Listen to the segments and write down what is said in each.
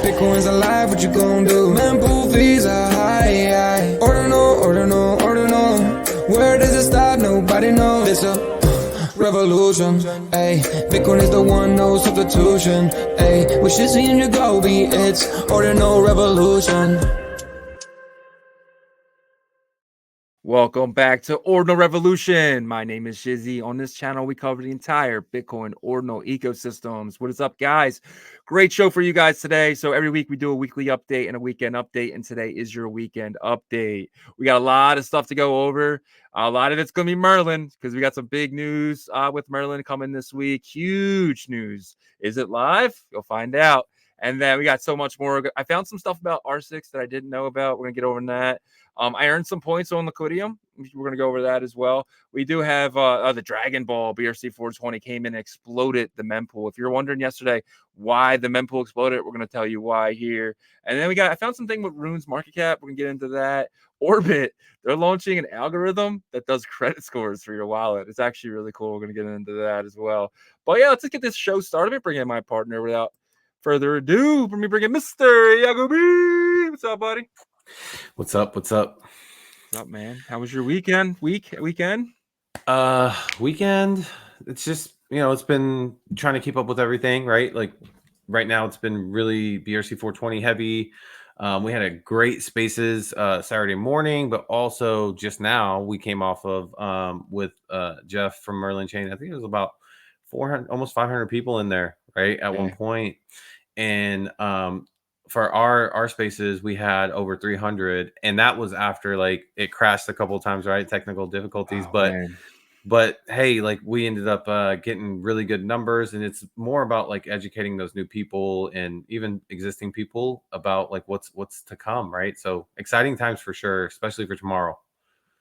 Bitcoin's alive, what you gon' do? Mempool fees are high. Ordinal. Where does it stop? Nobody knows. It's a revolution. Ay, Bitcoin is the one, no substitution. Ay, with Shizzy and Yagobi, it's Ordinal Revolution. Welcome back to Ordinal Revolution. My name is Shizzy. On this channel, we cover the entire Bitcoin Ordinal ecosystems. What is up, guys? Great show for you guys today. So every week we do a weekly update and a weekend update, and today is your weekend update. We got a lot of stuff to go over. A lot of it's going to be Merlin because we got some big news with Merlin coming this week. Huge news. Is it live? You'll find out. And then we got so much more. I found some stuff about R6 that I didn't know about. We're going to get over that. I earned some points on Liquidium. We're going to go over that as well. We do have the Dragon Ball BRC 420 came in and exploded the mempool. If you're wondering yesterday why the mempool exploded, we're going to tell you why here. And then I found something with Rune's market cap. We're going to get into that. Orbit, they're launching an algorithm that does credit scores for your wallet. It's actually really cool. We're going to get into that as well. But yeah, let's just get this show started. Let me bring in my partner without further ado. Let me bring in Mr. Yagobi. What's up, buddy? What's up? What's up, man? How was your weekend? Weekend? Weekend. It's just, it's been trying to keep up with everything, right? Like right now it's been really BRC 420 heavy. We had a great spaces Saturday morning, but also just now we came off of with Jeff from Merlin Chain. I think it was about 400, almost 500 people in there, right? At one point. And for our spaces, we had over 300, and that was after like it crashed a couple of times, right? Technical difficulties, but hey, like we ended up getting really good numbers, and it's more about like educating those new people and even existing people about like what's to come, right? So exciting times for sure, especially for tomorrow.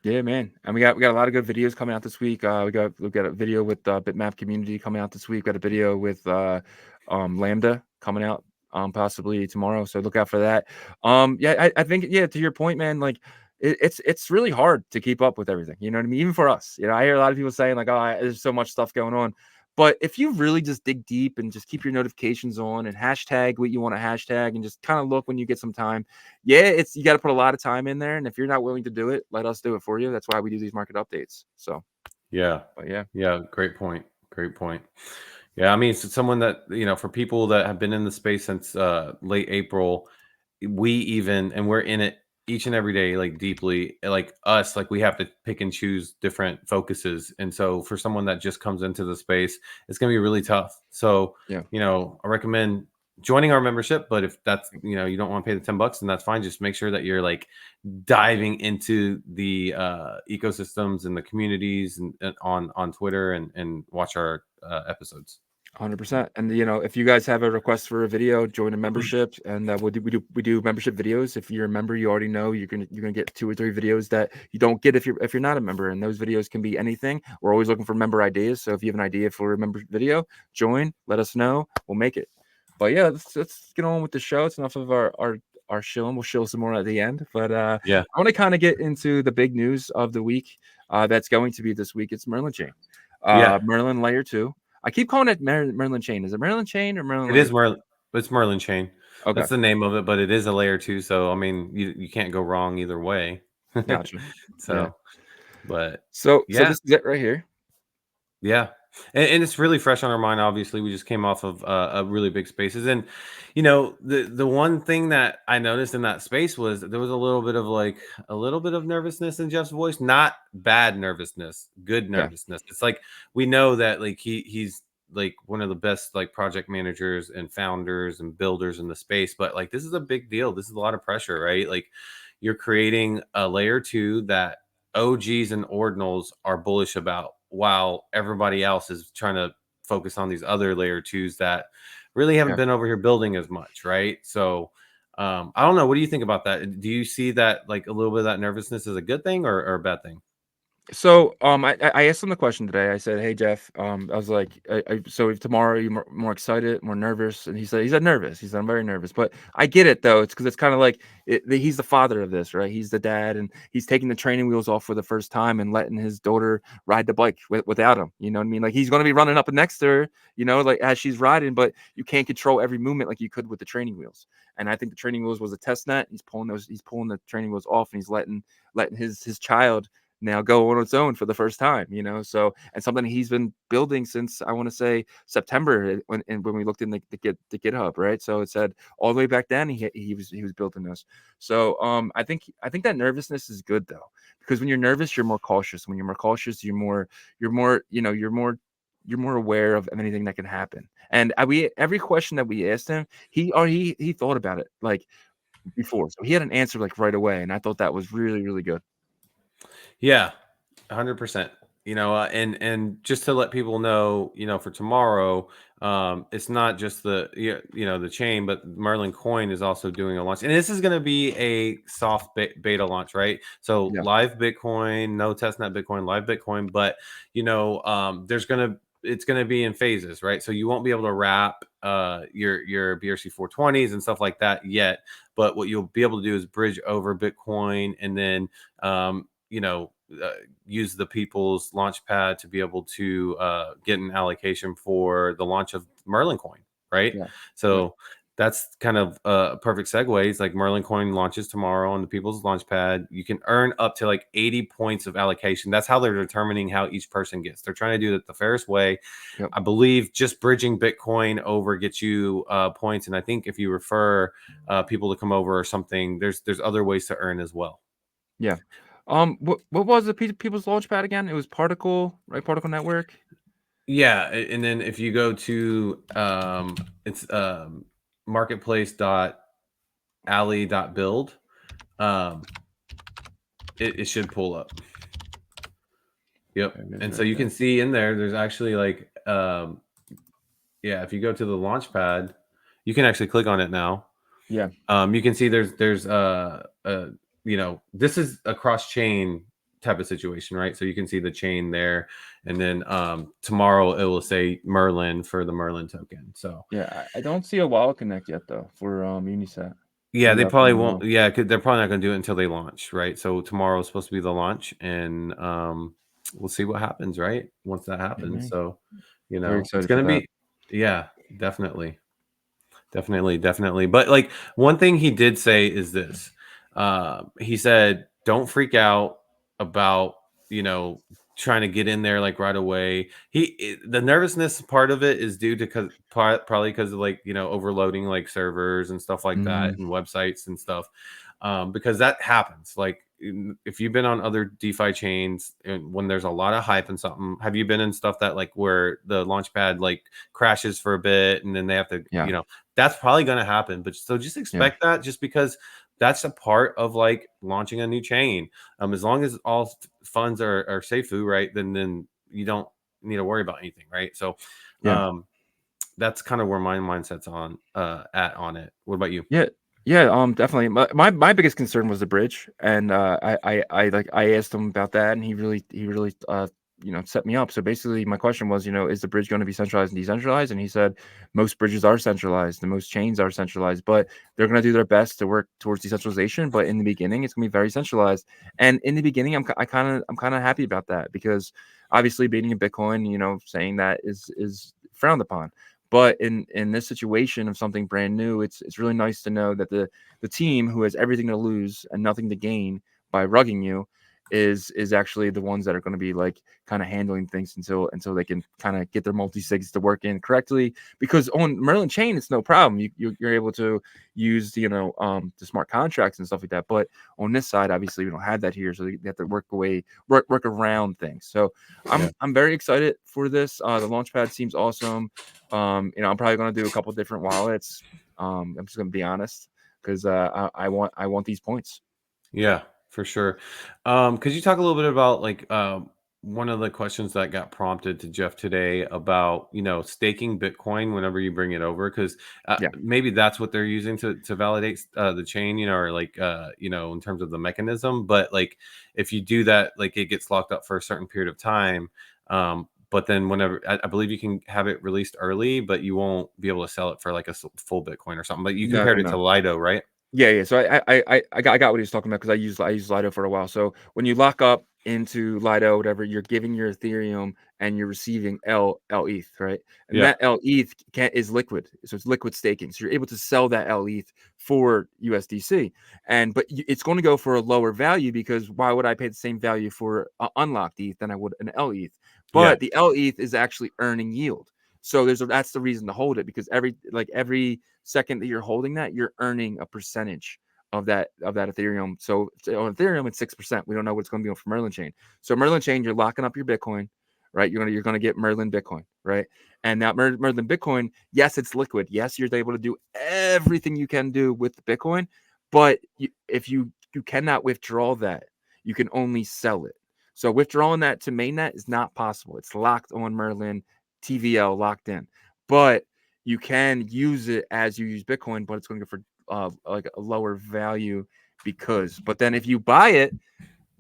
Yeah, man. And we got a lot of good videos coming out this week. We got a video with Bitmap community coming out this week. We got a video with Lambda coming out possibly tomorrow. So look out for that. I think to your point, man, like it's really hard to keep up with everything. You know what I mean? Even for us, I hear a lot of people saying like, oh, there's so much stuff going on. But if you really just dig deep and just keep your notifications on and hashtag what you want to hashtag and just kind of look when you get some time, you got to put a lot of time in there. And if you're not willing to do it, let us do it for you. That's why we do these market updates. So, yeah. Great point. Yeah, I mean, it's someone that, for people that have been in the space since late April, we're in it each and every day, like deeply, like us, like we have to pick and choose different focuses. And so for someone that just comes into the space, it's going to be really tough. So, I recommend joining our membership, but if that's, you don't want to pay the $10, then that's fine. Just make sure that you're like diving into the ecosystems and the communities and on Twitter and watch our episodes. 100%. And if you guys have a request for a video, join a membership, and we do membership videos. If you're a member, you already know you're gonna get 2 or 3 videos that you don't get if you're not a member. And those videos can be anything. We're always looking for member ideas. So if you have an idea for a member video, join. Let us know. We'll make it. But yeah, let's get on with the show. It's enough of our shilling. We'll shill some more at the end. But I want to kind of get into the big news of the week. That's going to be this week. It's Merlin Chain. Merlin Layer 2. I keep calling it Merlin Chain. Is it Merlin Chain or Merlin? It is Merlin. It's Merlin Chain. Okay. That's the name of it, but it is a layer 2. So I mean, you can't go wrong either way. Gotcha. So this is it right here. Yeah. And it's really fresh on our mind. Obviously, we just came off of a really big spaces, and the one thing that I noticed in that space was there was a little bit of nervousness in Jeff's voice. Not bad nervousness, good nervousness. It's like we know that like he's like one of the best like project managers and founders and builders in the space, but like this is a big deal. This is a lot of pressure, right? Like you're creating a layer 2 that OGs and ordinals are bullish about, while everybody else is trying to focus on these other layer 2s that really haven't been over here building as much, right? So I don't know. What do you think about that? Do you see that like a little bit of that nervousness as a good thing or a bad thing? So, I asked him the question today. I said, "Hey, Jeff," I was like, "So if tomorrow you're more excited, more nervous?" And he said nervous. He said, "I'm very nervous," but I get it though. It's because it's kind of like he's the father of this, right? He's the dad, and he's taking the training wheels off for the first time and letting his daughter ride the bike without him. You know what I mean? Like he's going to be running up and next to her, like as she's riding, but you can't control every movement like you could with the training wheels. And I think the training wheels was a test net. He's pulling the training wheels off, and he's letting his child now go on its own for the first time, so, and something he's been building since I want to say September when we looked in the GitHub, right? So it said all the way back then he was building this. So I think that nervousness is good though, because when you're nervous you're more cautious. When you're more cautious you're more aware of anything that can happen. And every question that we asked him, he thought about it like before, so he had an answer like right away, and I thought that was really, really good. Yeah, 100%. And just to let people know, for tomorrow, it's not just the chain, but Merlin Coin is also doing a launch, and this is going to be a soft beta launch, right? So Yeah. live Bitcoin, no testnet Bitcoin, live Bitcoin, but it's gonna be in phases, right? So you won't be able to wrap your BRC 420s and stuff like that yet, but what you'll be able to do is bridge over Bitcoin, and then use the people's launch pad to be able to get an allocation for the launch of Merlin Coin, right? Yeah. Yeah. So that's kind of perfect segues. Like Merlin Coin launches tomorrow on the people's launch pad. You can earn up to like 80 points of allocation. That's how they're determining how each person gets. They're trying to do it the fairest way. Yep. I believe just bridging Bitcoin over gets you points. And I think if you refer people to come over or something, there's other ways to earn as well. Yeah. What was the people's launchpad again? It was Particle, right? Particle Network. Yeah, and then if you go to it's marketplace.alley.build, it should pull up. Yep. And so you can see in there's actually like yeah, if you go to the launch pad, you can actually click on it now. Yeah. You can see there's this is a cross chain type of situation, right? So you can see the chain there, and then tomorrow it will say Merlin for the Merlin token. So Yeah. I don't see a wallet connect yet though for Unisat. yeah, Maybe they I'll probably find won't. out. Yeah, because they're probably not going to do it until they launch, right? So tomorrow is supposed to be the launch, and we'll see what happens, right? Once that happens. Maybe. So Very it's excited for going to that. be, yeah, definitely. Definitely. But like one thing he did say is this. He said, "Don't freak out about trying to get in there like right away." The nervousness part of it is due to probably because of like overloading like servers and stuff like that Mm, and websites and stuff, because that happens. Like if you've been on other DeFi chains and when there's a lot of hype and something, have you been in stuff that like where the launchpad like crashes for a bit and then they have to yeah. that's probably going to happen. But so just Yeah. expect that, just because that's a part of like launching a new chain. As long as all funds are safe, right? Then you don't need to worry about anything, right? So Yeah. that's kind of where my mindset's on it. What about you? Yeah, yeah, definitely. My biggest concern was the bridge, and I asked him about that, and he really set me up. So basically, my question was, is the bridge going to be centralized and decentralized? And he said most bridges are centralized, and most chains are centralized, but they're going to do their best to work towards decentralization. But in the beginning, it's going to be very centralized. And in the beginning, I'm kind of happy about that because obviously, beating in Bitcoin, saying that is frowned upon. But in this situation of something brand new, it's really nice to know that the team who has everything to lose and nothing to gain by rugging you is actually the ones that are going to be like kind of handling things until they can kind of get their multi-sigs to work in correctly. Because on Merlin chain, it's no problem. You're able to use the smart contracts and stuff like that. But on this side, obviously, we don't have that here, so they have to work around things. So Yeah. I'm very excited for this. The launchpad seems awesome. I'm probably gonna do a couple different wallets. I'm just gonna be honest because I want these points. Yeah, for sure. Could you talk a little bit about like one of the questions that got prompted to Jeff today about, staking Bitcoin whenever you bring it over, because Yeah. maybe that's what they're using to validate the chain, or like, in terms of the mechanism. But like, if you do that, like it gets locked up for a certain period of time. But then whenever I believe you can have it released early, but you won't be able to sell it for like a full Bitcoin or something. But you No, compared no, it to no. Lido, right? Yeah. So I got what he was talking about because I used Lido for a while. So when you lock up into Lido, whatever, you're giving your Ethereum and you're receiving L ETH, right? And Yeah. that L ETH is liquid, so it's liquid staking. So you're able to sell that L ETH for USDC, but it's going to go for a lower value because why would I pay the same value for unlocked ETH than I would an L ETH? Yeah. But the L ETH is actually earning yield. So that's the reason to hold it, because every second that you're holding that, you're earning a percentage of that Ethereum. So on Ethereum, it's 6%. We don't know what's going to be on for Merlin chain. So Merlin chain, you're locking up your Bitcoin, right? You're gonna get Merlin Bitcoin, right? And now Merlin Bitcoin, yes, it's liquid. Yes, you're able to do everything you can do with the Bitcoin, but if you cannot withdraw that, you can only sell it. So withdrawing that to mainnet is not possible. It's locked on Merlin TVL, locked in. But you can use it as you use Bitcoin, but it's going to go for like a lower value but then if you buy it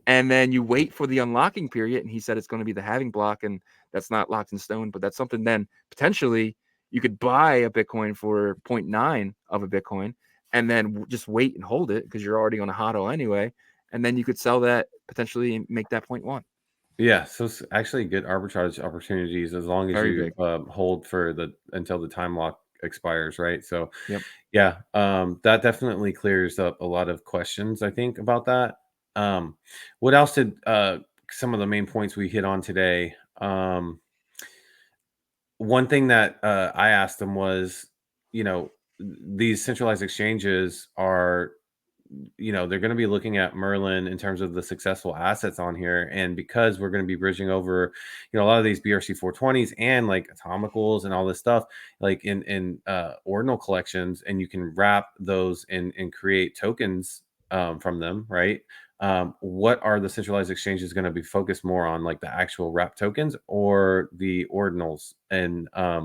and then you wait for the unlocking period, and he said it's going to be the halving block, and that's not locked in stone, but that's something then potentially you could buy a Bitcoin for 0.9 of a Bitcoin and then just wait and hold it because you're already on a HODL anyway. And then you could sell that potentially and make that 0.1. Yeah, so it's actually good arbitrage opportunities as long as Very you big. hold for the until the time lock expires, right? So, Yep. yeah, that definitely clears up a lot of questions, I think, about that. Um, what else did some of the main points we hit on today? One thing that I asked them was, you know, these centralized exchanges are, they're going to be looking at Merlin in terms of the successful assets on here. And because we're going to be bridging over, a lot of these BRC 420s and like atomicals and all this stuff, like in ordinal collections, and you can wrap those and create tokens from them, right? What are the centralized exchanges going to be focused more on, like the actual wrap tokens or the ordinals? And I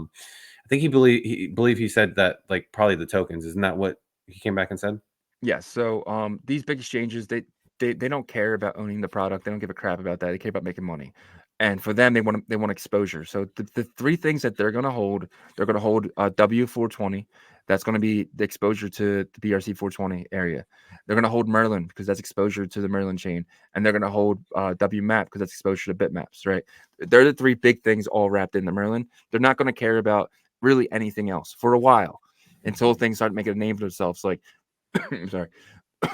think he said that like probably the tokens. Isn't that what he came back and said? Yes. So these big exchanges, they don't care about owning the product. They don't give a crap about that. They care about making money. And for them, they want exposure. So the three things that they're gonna hold W420. That's gonna be the exposure to the BRC 420 area. They're gonna hold Merlin because that's exposure to the Merlin chain, and they're gonna hold WMAP because that's exposure to bitmaps. Right? They're the three big things all wrapped in the Merlin. They're not gonna care about really anything else for a while until things start making a name for themselves. Like sorry.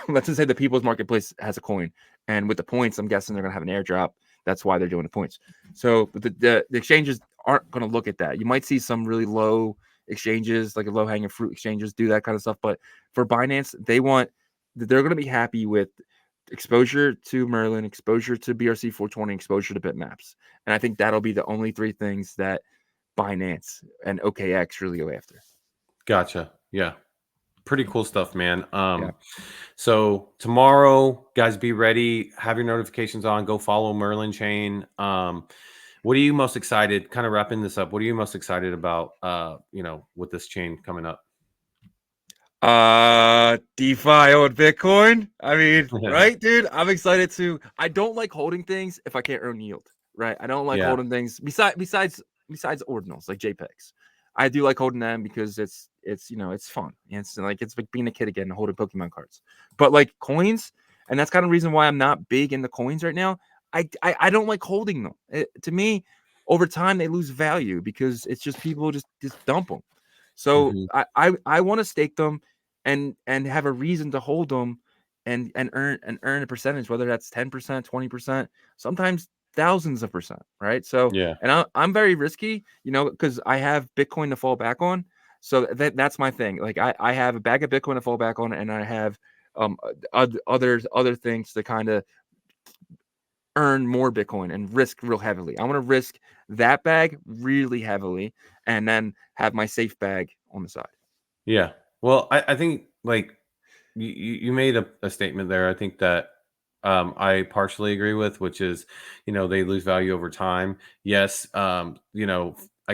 Let's just say the People's Marketplace has a coin, and with the points, I'm guessing they're gonna have an airdrop. That's why they're doing the points. So the exchanges aren't gonna look at that. You might see some really low exchanges, like a low hanging fruit exchanges, do that kind of stuff. But for Binance, they're gonna be happy with exposure to Merlin, exposure to BRC 420, exposure to bitmaps, and I think that'll be the only three things that Binance and OKX really go after. Gotcha. Yeah. Pretty cool stuff, man. Yeah. So tomorrow, guys, be ready. Have your notifications on. Go follow Merlin Chain. What are you most excited? Kind of wrapping this up. What are you most excited about? With this chain coming up. DeFi on Bitcoin. I mean, right, dude? I'm excited to. I don't like holding things if I can't earn yield, right? I don't like Yeah. holding things besides ordinals like JPEGs. I do like holding them because it's fun. It's like being a kid again and holding Pokemon cards. But like coins, and that's kind of the reason why I'm not big in the coins right now. I don't like holding them. To me, over time they lose value because it's just people just dump them. So Mhm. I want to stake them and have a reason to hold them and earn a percentage, whether that's 10%, 20%, sometimes thousands of percent, right? So Yeah. and I'm very risky, because I have Bitcoin to fall back on. So that's my thing. Like I have a bag of Bitcoin to fall back on, and I have other things to kind of earn more Bitcoin and risk real heavily. I want to risk that bag really heavily and then have my safe bag on the side. Yeah. Well, I think like you made a statement there. I think that I partially agree with, which is, they lose value over time. Yes, I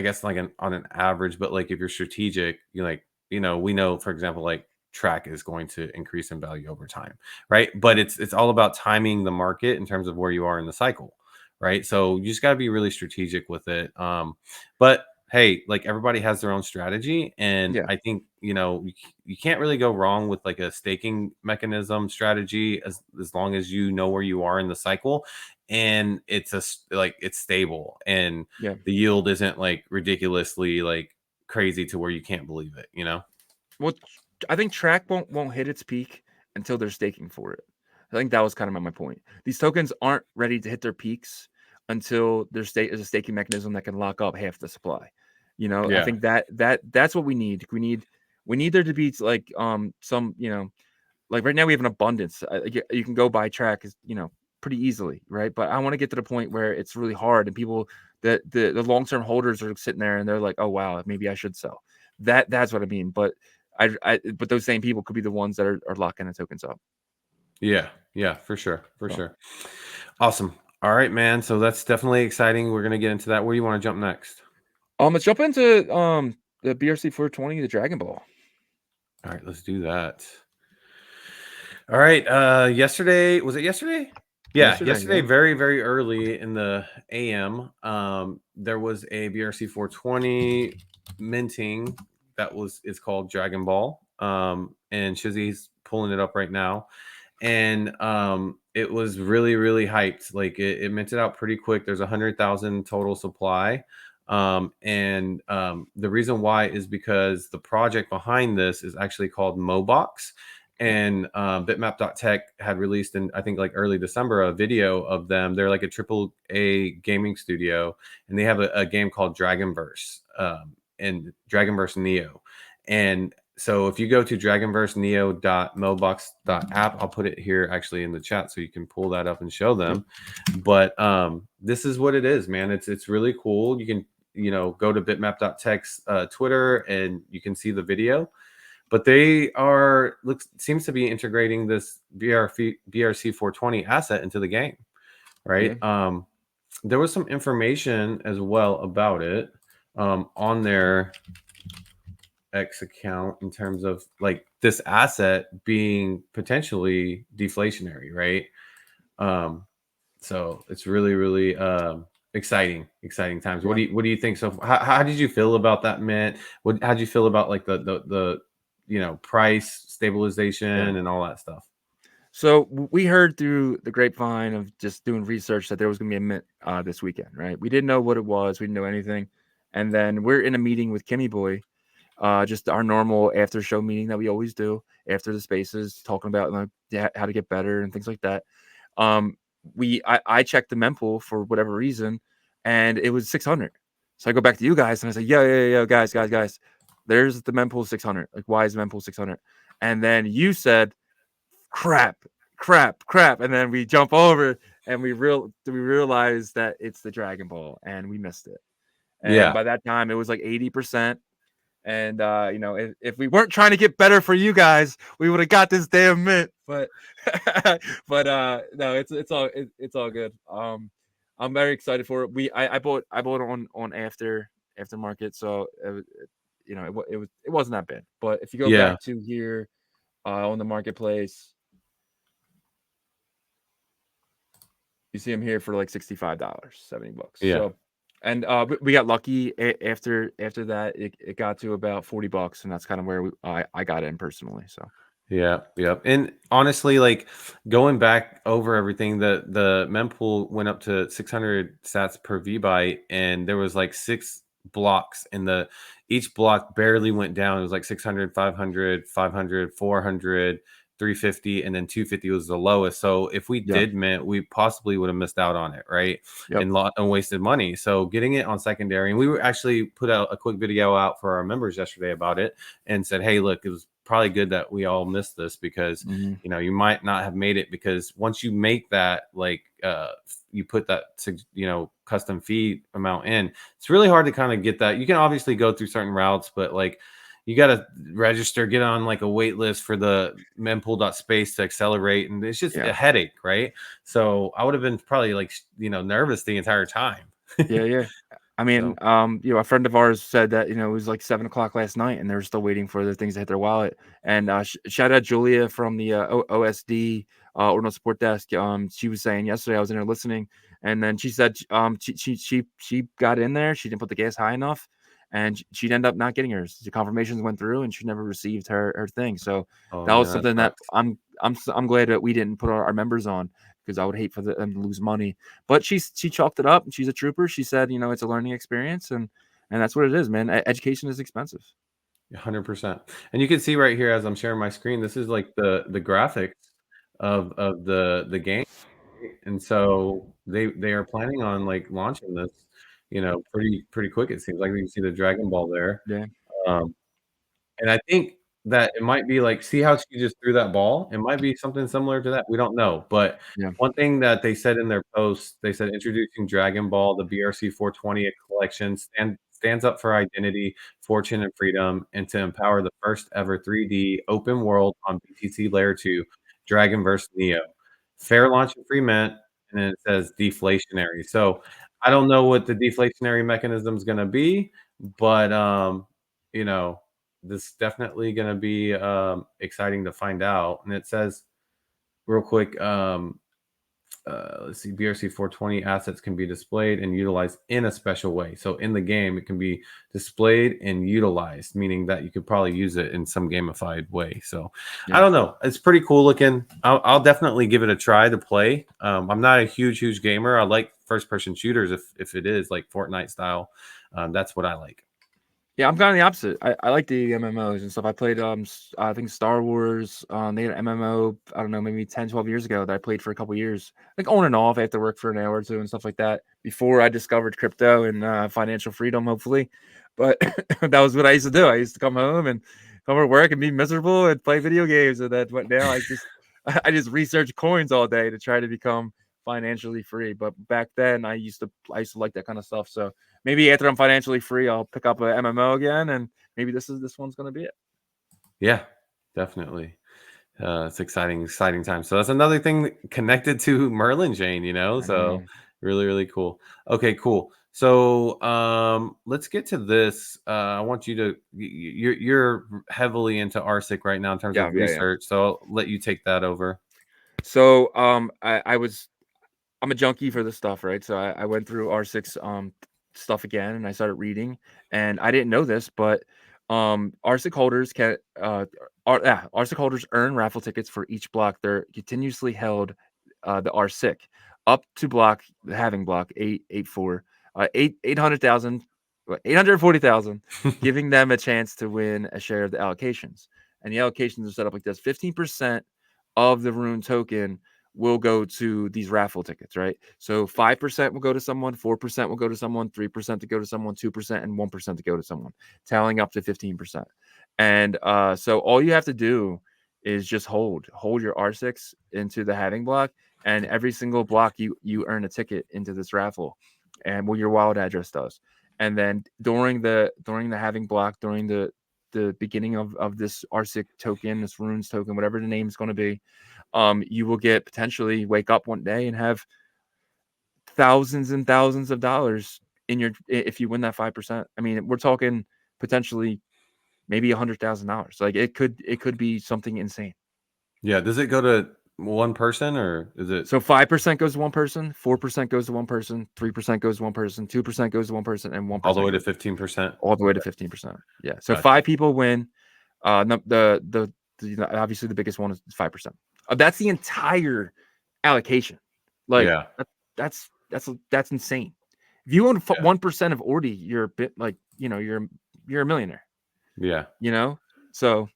guess like on an average, but like if you're strategic, we know, for example, like track is going to increase in value over time, right? But it's all about timing the market in terms of where you are in the cycle, right? So you just got to be really strategic with it. But hey, like everybody has their own strategy, and Yeah. I think you can't really go wrong with like a staking mechanism strategy as long as you know where you are in the cycle, and like it's stable, and Yeah. the yield isn't like ridiculously like crazy to where you can't believe it, Well, I think track won't hit its peak until they're staking for it. I think that was kind of my point. These tokens aren't ready to hit their peaks until their state is a staking mechanism that can lock up half the supply. I Yeah. think that's what we need. We need there to be like some like right now we have an abundance. You can go buy track pretty easily, right? But I want to get to the point where it's really hard and people that the long-term holders are sitting there and they're like, oh wow, maybe I should sell. That's what I mean. But but those same people could be the ones that are locking the tokens up. Yeah, for sure, for So sure. Awesome. All right, man, so that's definitely exciting. We're gonna get into that. Where do you want to jump next? let's jump into the BRC 420, the Dragon Ball. All right, let's do that. All right. Yesterday, was it yesterday? Yeah, Yesterday, yesterday, yeah. very, very early in the AM, there was a BRC 420 minting it's called Dragon Ball. And Shizzy's pulling it up right now. And it was really, really hyped. Like it minted out pretty quick. There's 100,000 total supply. And the reason why is because the project behind this is actually called Mobox, and bitmap.tech had released in, I think, like early December, a video of them. They're like a triple A gaming studio, and they have a game called Dragonverse, and Dragonverse Neo. And so if you go to dragonverseneo.mobox.app, I'll put it here actually in the chat so you can pull that up and show them. But this is what it is, man. It's really cool. You can go to bitmap.tech's Twitter and you can see the video. But they seems to be integrating this BRC 420 asset into the game, right? Yeah. There was some information as well about it on their X account in terms of like this asset being potentially deflationary, right? So it's really, really exciting times. Yeah. What do you think? So how did you feel about that mint? How did you feel about like the price Yeah. stabilization and all that stuff? So we heard through the grapevine of just doing research that there was going to be a mint this weekend, right? We didn't know what it was. We didn't know anything. And then we're in a meeting with Kimmy Boy, just our normal after show meeting that we always do after the spaces, talking about like how to get better and things like that. Um, I checked the mempool for whatever reason, and it was 600. So I go back to you guys and I say, yo, guys, there's the mempool 600. Like, why is the mempool 600? And then you said, crap, and then we jump over and we realize that it's the Dragon Ball, and we missed it. And Yeah. by that time, it was like 80%. And if we weren't trying to get better for you guys, we would have got this damn mint. But no, it's all good. I'm very excited for it. I bought on aftermarket, so it wasn't that bad. But if you go Yeah. back to here on the marketplace, you see them here for like $65, $70. Yeah. So, and we got lucky after that. It got to about $40, and that's kind of where I got in personally. So Yeah, yeah. And honestly, like going back over everything, the mempool went up to 600 sats per VByte, and there was like 6 blocks, and each block barely went down. It was like 600, 500, 500, 400, 350, and then 250 was the lowest. So if we yeah, did mint, we possibly would have missed out on it, right? yep, And wasted money. So getting it on secondary, and we were actually put out a quick video out for our members yesterday about it, and said, hey, look, it was probably good that we all missed this, because mm-hmm. you might not have made it, because once you make that, like you put that custom fee amount in, it's really hard to kind of get that. You can obviously go through certain routes, but like you got to register, get on like a wait list for the mempool.space to accelerate, and it's just a headache, right? So I would have been probably like nervous the entire time. Yeah. I mean, a friend of ours said that, it was like 7 o'clock last night and they're still waiting for the things to hit their wallet. And shout out Julia from the OSD Ordinal Support Desk. She was saying yesterday, I was in there listening, and then she said she got in there, she didn't put the gas high enough, and she'd end up not getting hers. The confirmations went through, and she never received her thing. So that was something that I'm glad that we didn't put our members on, because I would hate for them to lose money. But she chalked it up, and she's a trooper. She said, it's a learning experience, and that's what it is, man. Education is expensive. 100%. And you can see right here as I'm sharing my screen, this is like the graphics of the game. And so they are planning on like launching this, pretty quick. It seems like you can see the Dragon Ball there. Yeah. And I think that it might be like, see how she just threw that ball? It might be something similar to that. We don't know. But Yeah. one thing that they said in their post, they said introducing Dragon Ball, the BRC 420 collection stands up for identity, fortune, and freedom, and to empower the first ever 3D open world on BTC Layer 2, Dragonverse Neo. Fair launch and free mint, and then it says deflationary. So I don't know what the deflationary mechanism is going to be, but this is definitely going to be exciting to find out. And it says real quick, let's see, BRC 420 assets can be displayed and utilized in a special way. So in the game, it can be displayed and utilized, meaning that you could probably use it in some gamified way. So I don't know. It's pretty cool looking. I'll definitely give it a try to play. I'm not a huge gamer. I like first person shooters if it is like Fortnite style. That's what I like. Yeah, I'm kind of the opposite. I like the MMOs and stuff. I played I think Star Wars. They had an MMO, I don't know, maybe 10, 12 years ago that I played for a couple years, like on and off. I have to work for an hour or two and stuff like that before I discovered crypto and financial freedom, hopefully. But that was what I used to do. I used to come home and come to work and be miserable and play video games. And that's what now I just research coins all day to try to become financially free. But back then I used to like that kind of stuff. So maybe after I'm financially free, I'll pick up a MMO again, and maybe this one's going to be it. Yeah, definitely. It's exciting time. So that's another thing connected to Merlin chain, so really cool. Okay, cool. So let's get to this. I want you to, you're heavily into RCIS right now in terms of research. So I'll let you take that over. So I'm a junkie for this stuff, right? So I went through R6 stuff again, and I started reading, and I didn't know this, but RCIS holders RCIS holders earn raffle tickets for each block they're continuously held the RCIS up to the halving block 884 800,000 840,000, giving them a chance to win a share of the allocations. And the allocations are set up like this: 15% of the rune token will go to these raffle tickets, right? So 5% will go to someone, 4% will go to someone, 3% to go to someone, 2%, and 1% to go to someone, tallying up to 15%. And so all you have to do is just hold your R6 into the halving block, and every single block you earn a ticket into this raffle, and what your wallet address does. And then during the halving block, during the beginning of this RCIS token, this runes token, whatever the name is going to be, you will potentially wake up one day and have thousands and thousands of dollars if you win that 5%. I mean, we're talking potentially maybe $100,000. Like it could be something insane. Yeah. Does it go to one person, or is it? So 5% goes to one person, 4% goes to one person, 3% goes to one person, 2% goes to one person, and 1% all the way to 15%. All the way to 15%. Yeah. So gotcha. 5 people win. The obviously the biggest one is 5%. That's the entire allocation. Like that's insane. If you own 1% of Ordi, you're a bit like, you're a millionaire. Yeah. So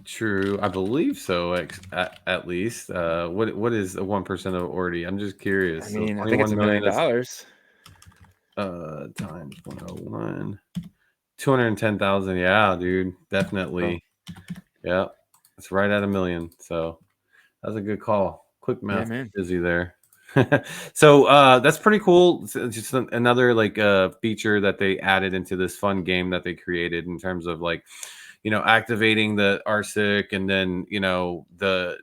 true, I believe so. At least, what is 1% of Ordi? I'm just curious. I mean, I think it's $1 million. Times 101, 210,000. Yeah, dude, definitely. Yeah, it's right at $1 million. So that's a good call. Quick math, busy there. So that's pretty cool. It's just another like feature that they added into this fun game that they created in terms of like, activating the RSIC and then the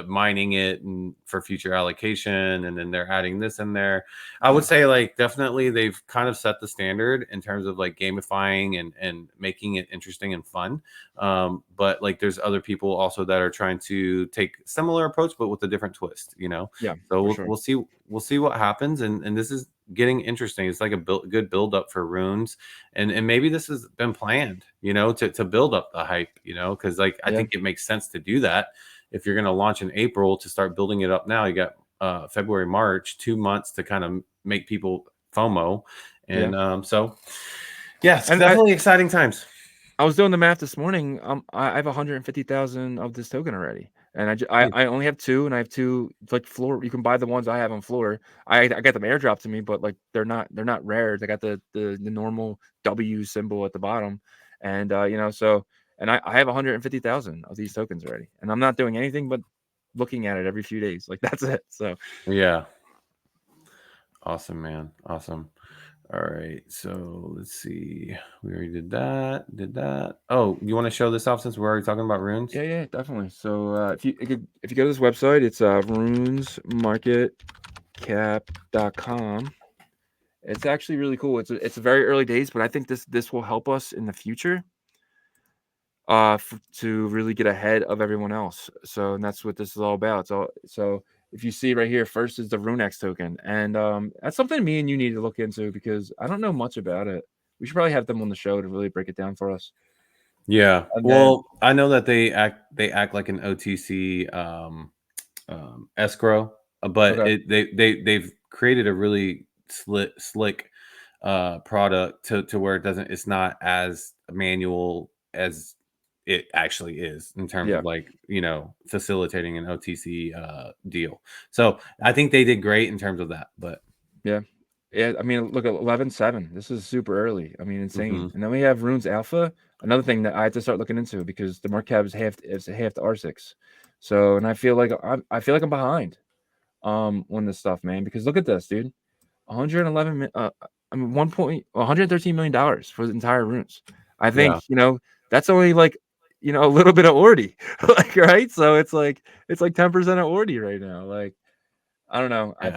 mining it and for future allocation, and then they're adding this in there. I would say like definitely they've kind of set the standard in terms of like gamifying and making it interesting and fun. But like there's other people also that are trying to take similar approach but with a different twist. Yeah, So for we'll, sure. we'll see what happens, and this is getting interesting. It's like a good build up for runes, and maybe this has been planned, to build up the hype, because like I Yeah. think it makes sense to do that. If you're going to launch in April, to start building it up now, you got February, March, 2 months to kind of make people FOMO, and so yeah, it's And definitely exciting times. I was doing the math this morning. I have 150,000 of this token already, and I only have two, and I have two like floor. You can buy the ones I have on floor. I got them airdropped to me, but like they're not rare. They got the normal W symbol at the bottom, and so and I have 150,000 of these tokens already, and I'm not doing anything but looking at it every few days. Like that's it. So Yeah, awesome, man, awesome. All right, so let's see. We already did that. Oh, you want to show this off since we're already talking about runes? yeah, definitely. So if you go to this website, it's runesmarketcap.com. It's actually really cool. It's very early days, but I think this will help us in the future to really get ahead of everyone else. So and that's what this is all about. So if you see right here, first is the RuneX token, and that's something me and you need to look into because I don't know much about it. We should probably have them on the show to really break it down for us. Yeah. And then Well, I know that they act like an OTC escrow, but okay, they've created a really slick product to where it's not as manual as it actually is in terms yeah. of like facilitating an OTC deal. So I think they did great in terms of that. But Yeah. Yeah, I mean, look at 11.7. This is super early. I mean, insane. mhm. And then we have Runes Alpha, another thing that I have to start looking into because the market cap is half the R6. So, and I feel like I'm behind on this stuff, man, because look at this, dude. 111 I mean 113 million dollars for the entire Runes. I think, Yeah, that's only like, a little bit of Ordi. Like, right? So it's like 10% of Ordi right now. Like I don't know. yeah.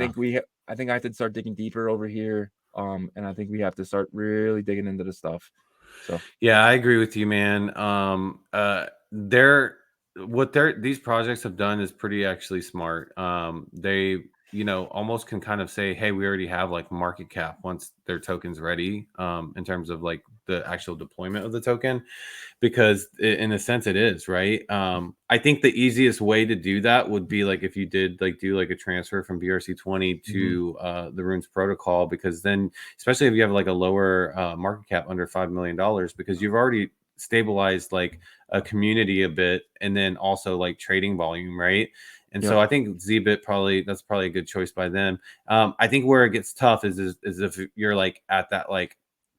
I think I have to start digging deeper over here. And I think we have to start really digging into this stuff. So Yeah, I agree with you, man. They're what these projects have done is pretty actually smart. They, almost can kind of say, hey, we already have like market cap once their token's ready, in terms of like the actual deployment of the token, because in a sense it is right. I think the easiest way to do that would be like if you did like do like a transfer from BRC20 mhm. to the runes protocol, because then especially if you have like a lower market cap under $5 million, because you've already stabilized like a community a bit, and then also like trading volume, right? And Yep. so I think Zbit that's probably a good choice by them. I think where it gets tough is if you're like at that like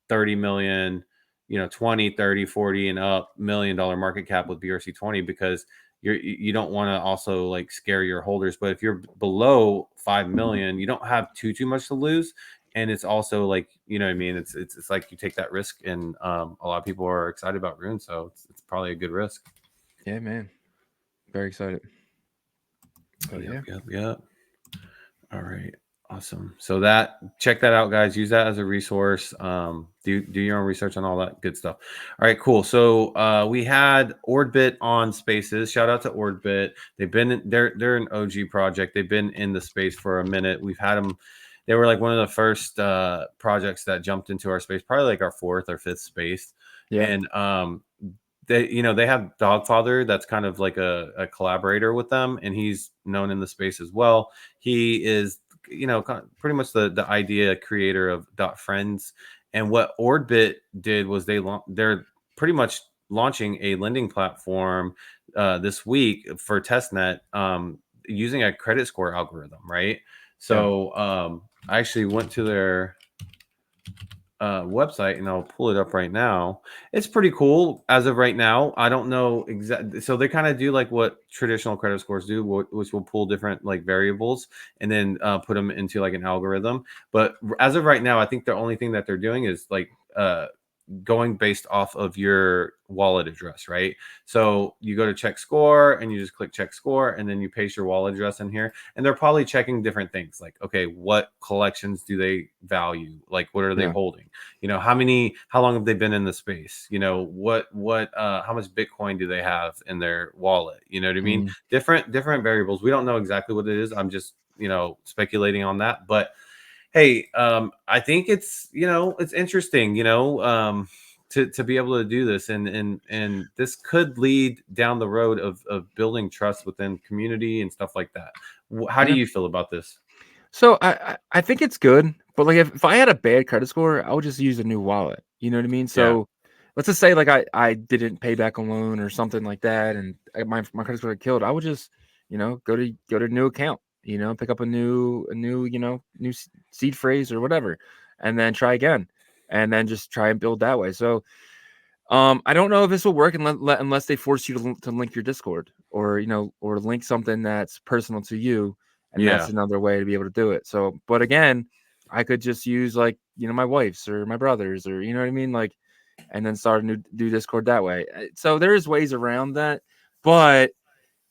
30 million, 20, 30, 40 and up $1 million market cap with BRC20, because you don't want to also like scare your holders. But if you're below 5 million, you don't have too much to lose. And it's also like, you know what I mean? It's like you take that risk, and a lot of people are excited about Rune. So it's probably a good risk. Yeah, man. Very excited. But Yep, yeah. yep, yep. All right. Awesome. So check that out, guys. Use that as a resource. Do your own research on all that good stuff. All right, cool. So we had Ordbit on Spaces. Shout out to Ordbit. They're an OG project. They've been in the space for a minute. We've had them. They were like one of the first projects that jumped into our space, probably like our fourth or fifth space. Yeah. And they have Dogfather that's kind of like a collaborator with them, and he's known in the space as well. He is kind of pretty much the idea creator of Friends. And what Ordbit did was they're pretty much launching a lending platform this week for testnet, using a credit score algorithm, right? Yeah. So I actually went to their website, and I'll pull it up right now. It's pretty cool as of right now. I don't know exactly. So they kind of do like what traditional credit scores do, which will pull different like variables and then put them into like an algorithm. But as of right now, I think the only thing that they're doing is like going based off of your wallet address, right? So you go to check score and you just click check score and then you paste your wallet address in here. And they're probably checking different things like, okay, what collections do they value? Like, what are they Yeah. holding? You know, how long have they been in the space? You know, how much Bitcoin do they have in their wallet? You know what I mean? Mhm. Different variables. We don't know exactly what it is. I'm just, speculating on that. But hey, I think it's it's interesting, to be able to do this, and this could lead down the road of building trust within community and stuff like that. How do Yeah. you feel about this? So I think it's good, but like if I had a bad credit score, I would just use a new wallet. You know what I mean? Yeah, So let's just say like I didn't pay back a loan or something like that, and my credit score got killed. I would just go to a new account. Pick up a new seed phrase or whatever, and then try again, and then just try and build that way. So I don't know if this will work unless they force you to link your Discord or link something that's personal to you, and that's yeah, another way to be able to do it. So, but again, I could just use like my wife's or my brother's or you know what I mean, like, and then start a new Discord that way. So there's ways around that, but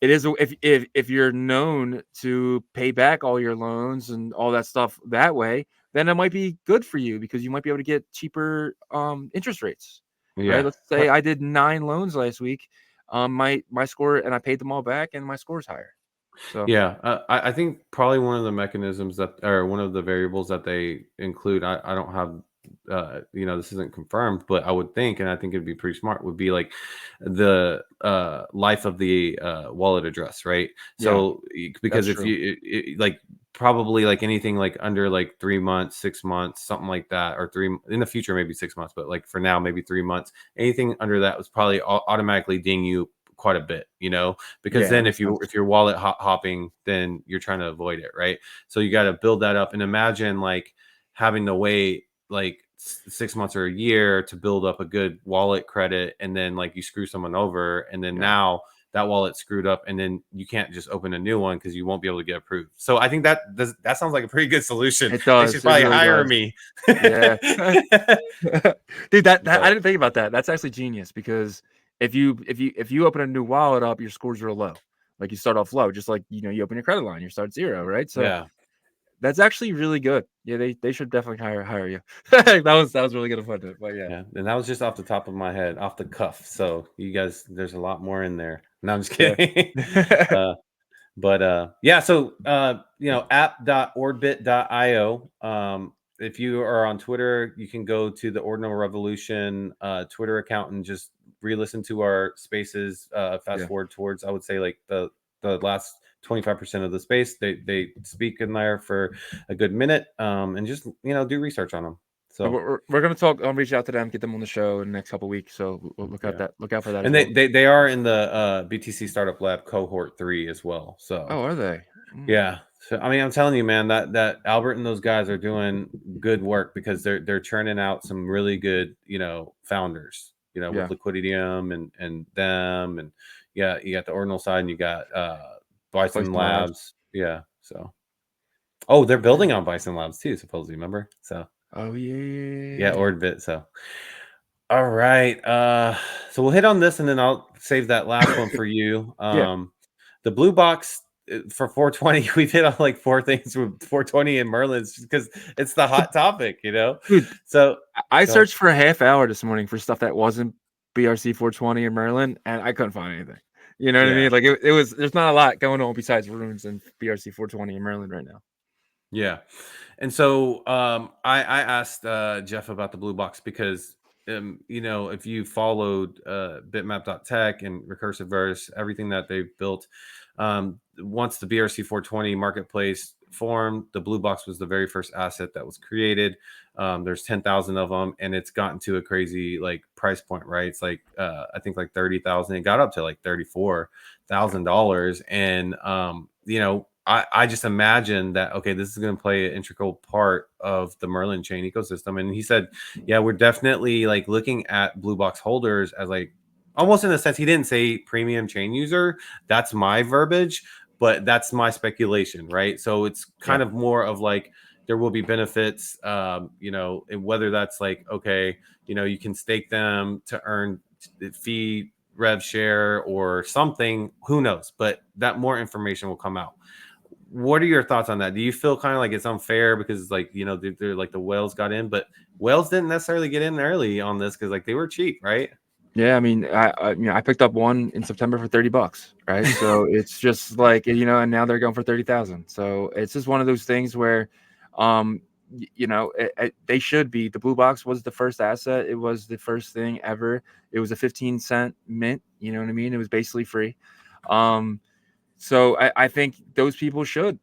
it is if you're known to pay back all your loans and all that stuff that way, then it might be good for you because you might be able to get cheaper interest rates, right? yeah. Let's say I did 9 loans last week, my score, and I paid them all back, and my score's higher. So Yeah, I think probably one of the mechanisms that, or one of the variables that they include, I don't have, this isn't confirmed, but I would think, and I think it'd be pretty smart, would be like the life of the wallet address, right? yeah, So, that's because if true. like probably like anything like under like 3 months, 6 months, something like that, or three in the future, maybe 6 months, but like for now, maybe 3 months, anything under that was probably automatically ding you quite a bit, because Yeah, that then makes sense. if you're wallet hopping, then you're trying to avoid it, right? So you got to build that up, and imagine like having to wait like 6 months or a year to build up a good wallet credit, and then like you screw someone over, and then Yeah, now that wallet's screwed up, and then you can't just open a new one because you won't be able to get approved. So I think that sounds like a pretty good solution. it They should does. It probably really hire does. me. Yeah. Dude, that I But didn't think about that. That's actually genius because if you open a new wallet up, your scores are low. Like you start off low, just like you open your credit line, you start 0, right? So yeah. that's actually really good. Yeah, they should definitely hire you. That was really good fun. But yeah. Yeah, and that was just off the top of my head, off the cuff. So you guys, there's a lot more in there. No, I'm just Yeah. kidding. uh, but yeah, so app.orbit.io. If you are on Twitter, you can go to the Ordinal Revolution Twitter account and just re-listen to our spaces. Fast Yeah. forward towards, I would say, like the last 25% of the space. They speak in there for a good minute, and just do research on them. And So we're gonna talk. I'll reach out to them, get them on the show in the next couple weeks. So yeah. look out for that as And well. they are in the BTC Startup Lab cohort 3 as well. So Oh, are they? Mm, yeah. So I mean, I'm telling you, man, that Albert and those guys are doing good work because they're churning out some really good, founders, with yeah. Liquidium and them, and yeah, you got the Ordinal side and you got Bison Bison Labs. Labs. Yeah. So they're Yeah. building on Bison Labs too, supposedly, remember? So Oh yeah, yeah. Orbit. So all right. So we'll hit on this and then I'll save that last one for you. Yeah. The blue box for 420, we've hit on like four things with 420 and Merlin's because it's the hot topic. Dude, So I go ahead. searched for a half hour this morning for stuff that wasn't BRC 420 and Merlin, and I couldn't find anything. You know what I Yeah. mean? Like it was. There's not a lot going on besides runes and BRC 420 and Merlin right now. Yeah. And so I asked Jeff about the blue box because if you followed bitmap.tech and recursive verse, everything that they've built, once the BRC 420 marketplace formed, the blue box was the very first asset that was created. There's 10,000 of them, and it's gotten to a crazy like price point, right? It's like I think like 30,000. It got up to like $34,000, and I just imagine that, okay, this is going to play an integral part of the Merlin chain ecosystem. And he said, yeah, we're definitely like looking at blue box holders as like almost in a sense, he didn't say premium chain user. That's my verbiage, but that's my speculation, right? So it's kind of more of like there will be benefits, you know, whether that's like, okay, you know, you can stake them to earn fee rev share or something, who knows, but that more information will come out. What are your thoughts on that? Do you feel kind of like it's unfair because like, you know, they're like the whales got in, but whales didn't necessarily get in early on this because like they were cheap, right? Yeah, I mean, I picked up one in September for $30, right? So it's just like, you know, and now they're going for 30,000. So it's just one of those things where, you know, they should be. The blue box was the first asset. It was the first thing ever. It was a 15-cent mint. You know what I mean? It was basically free. So I think those people should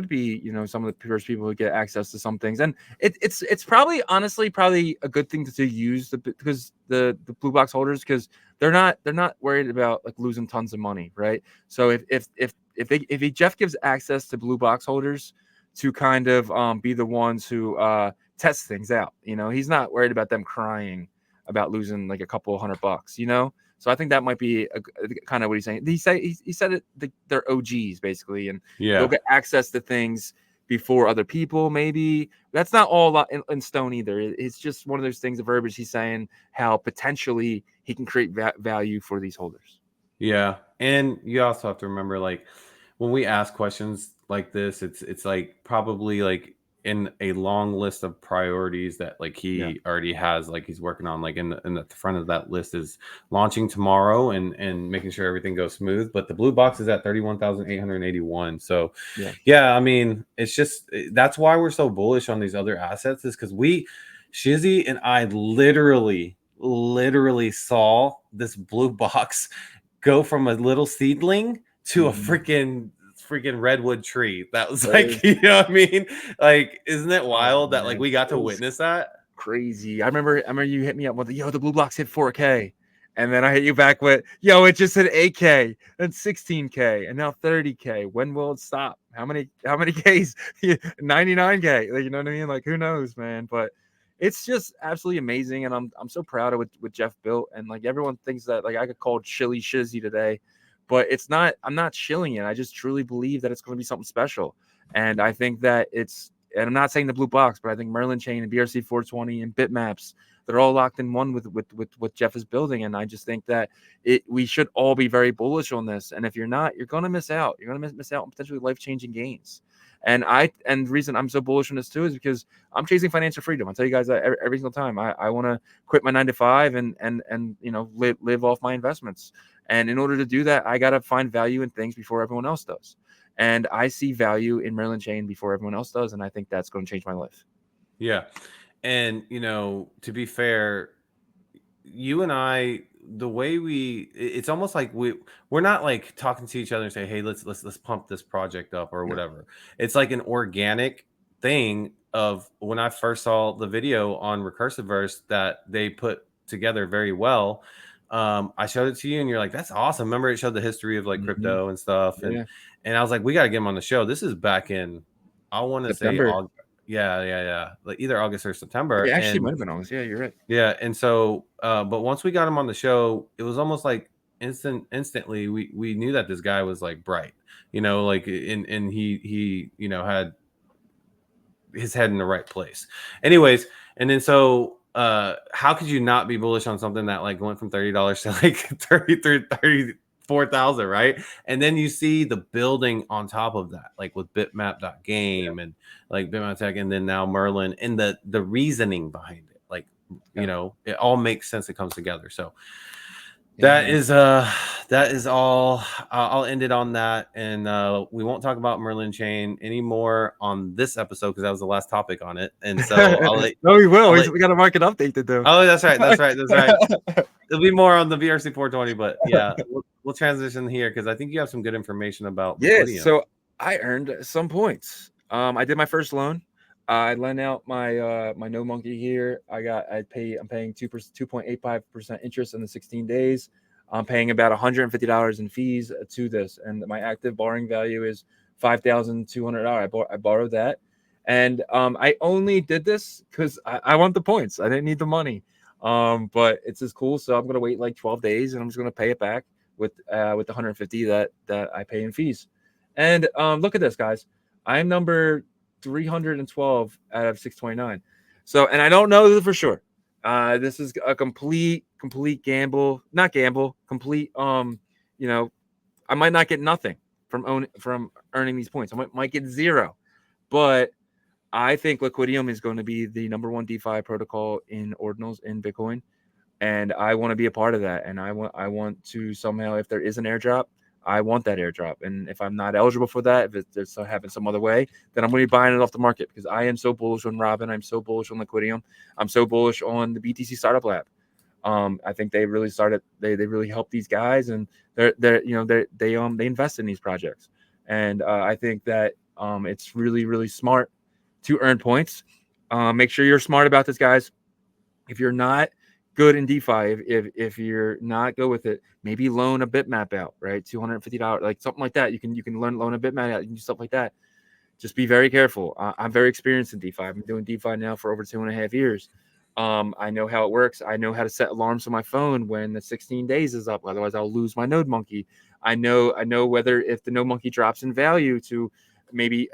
be, you know, some of the first people who get access to some things, and it's probably honestly probably a good thing to use because the blue box holders, because they're not worried about like losing tons of money, right? So if Jeff gives access to blue box holders to kind of be the ones who test things out, you know, he's not worried about them crying about losing like a couple $100, you know. So I think that might be kind of what he's saying. He said it. They're OGs basically, and they'll get access to things before other people. Maybe that's not all in stone either. It's just one of those things. The verbiage he's saying how potentially he can create value for these holders. Yeah, and you also have to remember, like when we ask questions like this, it's like probably like in a long list of priorities that like he already has, like he's working on. Like in the front of that list is launching tomorrow and making sure everything goes smooth. But the blue box is at 31,881. So yeah, I mean, it's just that's why we're so bullish on these other assets, is because Shizzy and I literally saw this blue box go from a little seedling to a freaking redwood tree. That was like, you know what I mean? Like, isn't it wild that like we got to witness that? Crazy. I remember you hit me up with the blue box hit 4K. And then I hit you back with, it just hit 8K, then 16K, and now 30K. When will it stop? How many Ks? 99K. Like, you know what I mean? Like, who knows, man? But it's just absolutely amazing, and I'm so proud of what Jeff built. And like everyone thinks that like I could call Chili Shizzy today, but it's not. I'm not shilling it. I just truly believe that it's going to be something special, and I think that it's. And I'm not saying the blue box, but I think Merlin chain and BRC 420 and bitmaps, they're all locked in one with what Jeff is building. And I just think that we should all be very bullish on this. And if you're not, you're going to miss out. You're going to miss out on potentially life-changing gains. And the reason I'm so bullish on this too is because I'm chasing financial freedom. I tell you guys that every single time. I want to quit my 9 to 5 and you know live off my investments. And in order to do that, I got to find value in things before everyone else does. And I see value in Merlin chain before everyone else does, and I think that's going to change my life. Yeah. And, you know, to be fair, you and I, the way it's almost like we're not like talking to each other and say, hey, let's pump this project up or whatever. It's like an organic thing of when I first saw the video on Recursiveverse that they put together very well. I showed it to you and you're like, that's awesome. Remember, it showed the history of like crypto and stuff. And I was like, we got to get him on the show. This is back in, I want to say August. Yeah. Like either August or September. It actually might have been August. Yeah, you're right. Yeah. And so, but once we got him on the show, it was almost like instantly we knew that this guy was like bright, you know, like, and he, you know, had his head in the right place. Anyways. And then so, how could you not be bullish on something that like went from $30 to like 34,000, right? And then you see the building on top of that, like with bitmap.game and like bitmap tech, and then now Merlin, and the reasoning behind it, like, you know, it all makes sense. It comes together. So that is all. I'll end it on that, and we won't talk about Merlin chain anymore on this episode because that was the last topic on it. And so no, we will. We got a market update to do. Oh, that's right. It'll be more on the BRC 420, but yeah, we'll transition here because I think you have some good information about Liquidity. So I earned some points. I did my first loan. I lent out my my no monkey here. I'm paying 2.85% interest in the 16 days. I'm paying about $150 in fees to this, and my active borrowing value is $5,200. I borrowed that, and I only did this because I want the points. I didn't need the money. But it's just cool. So I'm gonna wait like 12 days, and I'm just gonna pay it back with the 150 that I pay in fees. And look at this, guys. I'm number 312 out of 629. So, and I don't know this for sure. This is a complete gamble, not gamble, complete. You know, I might not get nothing from earning these points. I might get zero, but I think Liquidium is going to be the number one DeFi protocol in ordinals in Bitcoin, and I want to be a part of that. And I want to somehow, if there is an airdrop, I want that airdrop. And if I'm not eligible for that, if it's happening some other way, then I'm going to be buying it off the market because I am so bullish on Robin. I'm so bullish on Liquidium. I'm so bullish on the BTC Startup Lab. I think they really started. They really helped these guys, and they invest in these projects. And I think that it's really smart to earn points. Make sure you're smart about this, guys. If you're not good in DeFi, if you're not good with it, maybe loan a bitmap out, right? $250, like something like that. You can loan a bitmap out. You can do stuff like that. Just be very careful. I'm very experienced in DeFi. I've been doing DeFi now for over 2.5 years. I know how it works. I know how to set alarms on my phone when the 16 days is up. Otherwise, I'll lose my node monkey. I know whether if the node monkey drops in value to maybe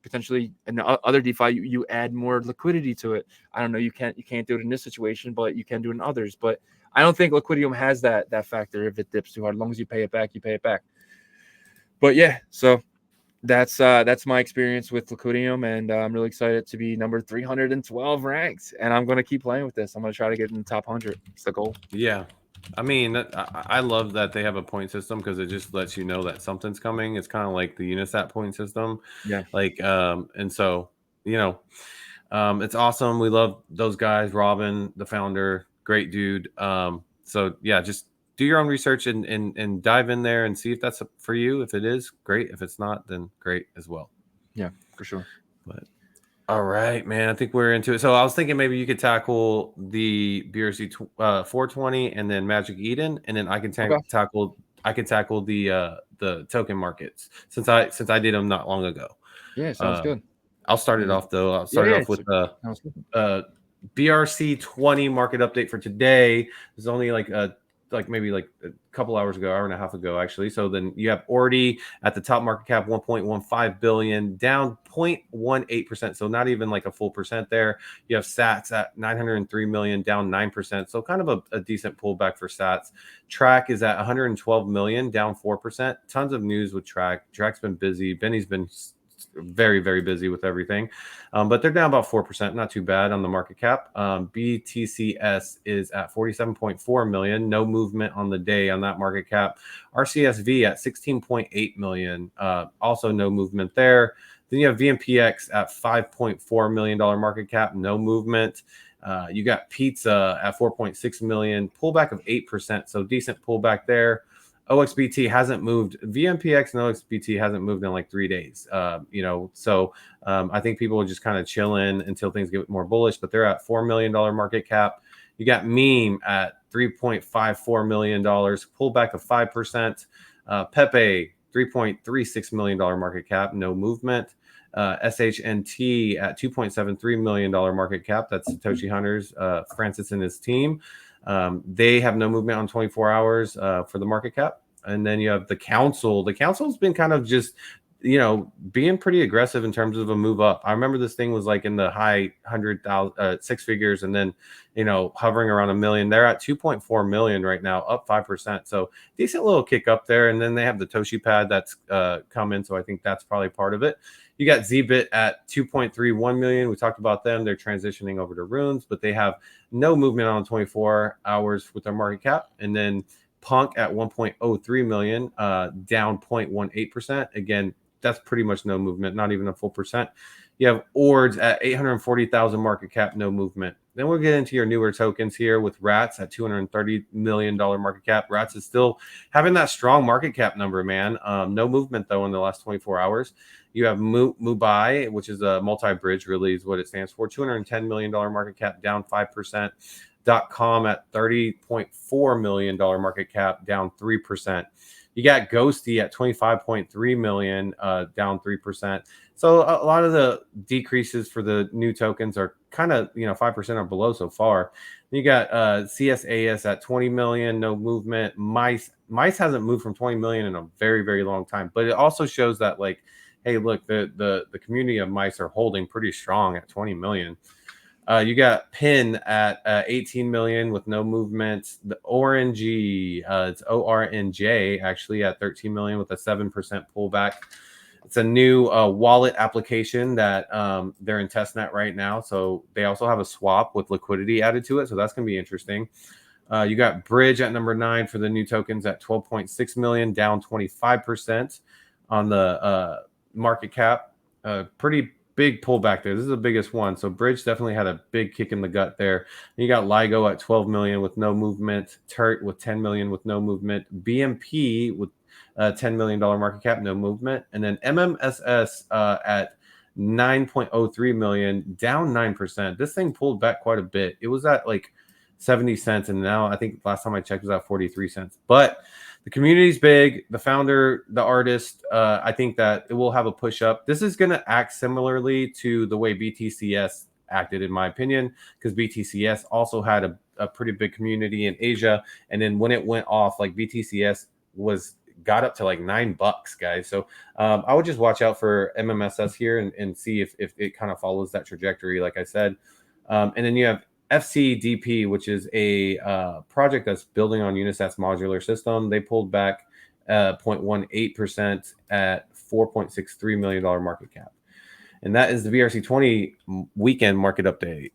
potentially in other DeFi you add more liquidity to it. I don't know. You can't do it in this situation, but you can do it in others. But I don't think Liquidium has that factor. If it dips too hard, as long as you pay it back, you pay it back. But yeah, so that's my experience with Liquidium, and I'm really excited to be number 312 ranked, and I'm going to keep playing with this. I'm going to try to get in the top 100. It's the goal. Yeah. I mean, I love that they have a point system because it just lets you know that something's coming. It's kind of like the Unisat point system. Yeah. Like, and so, it's awesome. We love those guys. Robin, the founder, great dude. So yeah, just do your own research and dive in there and see if that's for you. If it is, great. If it's not, then great as well. Yeah, for sure. But all right, man. I think we're into it. So I was thinking maybe you could tackle the BRC 420 and then Magic Eden, and then I can tackle the token markets since I did them not long ago. Yeah, sounds good. I'll start it off though. I'll start it off with BRC 20 market update for today. It's only like maybe a couple hours ago, hour and a half ago, actually. So then you have Ordi at the top market cap, 1.15 billion, down 0.18%. So not even like a full percent there. You have Sats at 903 million, down 9%. So kind of a decent pullback for Sats. Track is at 112 million, down 4%. Tons of news with Track. Track's been busy. Benny's been very, very busy with everything, but they're down about 4%, not too bad on the market cap. BTCS is at 47.4 million, no movement on the day on that market cap. RCSV at 16.8 million, also no movement there. Then you have VMPX at $5.4 million market cap, no movement. You got Pizza at 4.6 million, pullback of 8%, so decent pullback there. OXBT hasn't moved. VMPX and OXBT hasn't moved in like 3 days. So I think people will just kind of chill in until things get more bullish. But they're at $4 million market cap. You got Meme at $3.54 million, pullback of 5%. Pepe $3.36 million market cap, no movement. SHNT at $2.73 million market cap. That's Satoshi Hunters, Francis and his team. They have no movement on 24 hours for the market cap. And then you have the council. The council's been kind of just, being pretty aggressive in terms of a move up. I remember this thing was like in the high 100,000, six figures, and then, hovering around $1 million. They're at 2.4 million right now, up 5%. So decent little kick up there. And then they have the Toshi pad that's coming. So I think that's probably part of it. You got Zbit at 2.31 million. We talked about them. They're transitioning over to runes, but they have no movement on 24 hours with their market cap. And then Punk at 1.03 million, down 0.18%. Again, that's pretty much no movement, not even a full percent. You have Ords at 840,000 market cap, no movement. Then we'll get into your newer tokens here with Rats at $230 million market cap. Rats is still having that strong market cap number, man. No movement, though, in the last 24 hours. You have Mubai, which is a multi-bridge, really is what it stands for. $210 million market cap, down 5%. .com at $30.4 million market cap, down 3%. You got Ghosty at 25.3 million, down 3%. So a lot of the decreases for the new tokens are kind of 5% or below so far. You got CSAS at 20 million, no movement. Mice hasn't moved from 20 million in a very, very long time, but it also shows that, like, hey, look, the community of mice are holding pretty strong at 20 million. You got Pin at 18 million with no movement. The Orangey, it's ORNJ, actually at 13 million with a 7% pullback. It's a new wallet application that they're in testnet right now. So they also have a swap with liquidity added to it. So that's going to be interesting. You got Bridge at number 9 for the new tokens at 12.6 million, down 25% on the market cap. Pretty big pullback there. This is the biggest one. So Bridge definitely had a big kick in the gut there. And you got LIGO at 12 million with no movement. TERT with 10 million with no movement. BMP with $10 million market cap, no movement. And then MMSS at 9.03 million, down 9%. This thing pulled back quite a bit. It was at like 70 cents, and now I think last time I checked it was at 43 cents. But the community's big. The founder, the artist, I think that it will have a push up. This is going to act similarly to the way BTCS acted, in my opinion, because BTCS also had a pretty big community in Asia. And then when it went off, like BTCS got up to like $9, guys. So I would just watch out for MMSS here and see if it kind of follows that trajectory, like I said. And then you have FCDP, which is a project that's building on Unisat's modular system. They pulled back 0.18% at $4.63 million market cap. And that is the VRC20 weekend market update.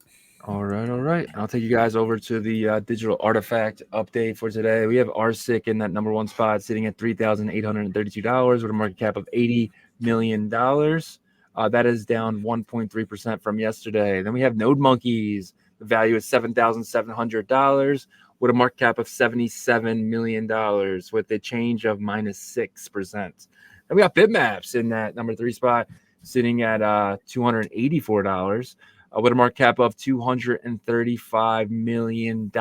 All right. I'll take you guys over to the digital artifact update for today. We have RSIC in that number 1 spot, sitting at $3,832 with a market cap of $80 million. That is down 1.3% from yesterday. Then we have Node Monkeys. The value is $7,700 with a market cap of $77 million with a change of -6%. Then we got Bitmaps in that number 3 spot, sitting at $284 with a market cap of $235 million.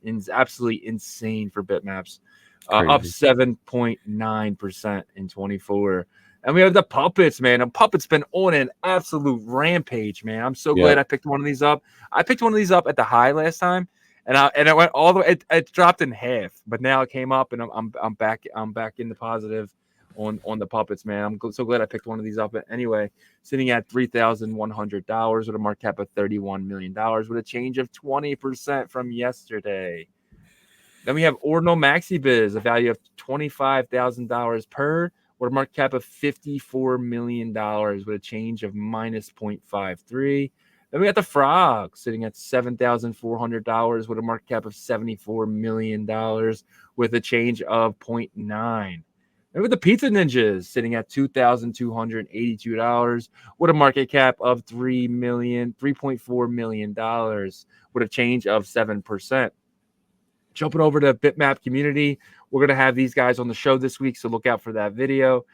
It's absolutely insane for Bitmaps. Up 7.9% in 24. And we have the puppets, man. The puppets been on an absolute rampage, man. I'm so glad I picked one of these up. I picked one of these up at the high last time, and it went all the way. It dropped in half, but now it came up, and I'm back. I'm back in the positive on the puppets, man. I'm so glad I picked one of these up. Anyway, sitting at $3,100 with a market cap of $31 million with a change of 20% from yesterday. Then we have Ordinal MaxiBiz, a value of $25,000 per, with a market cap of $54 million with a change of -0.53. Then we got the Frog sitting at $7,400 with a market cap of $74 million with a change of 0.9. And with the Pizza Ninjas sitting at $2,282 with a market cap of $3.4 million with a change of 7%. Jumping over to Bitmap community, we're going to have these guys on the show this week, so look out for that video.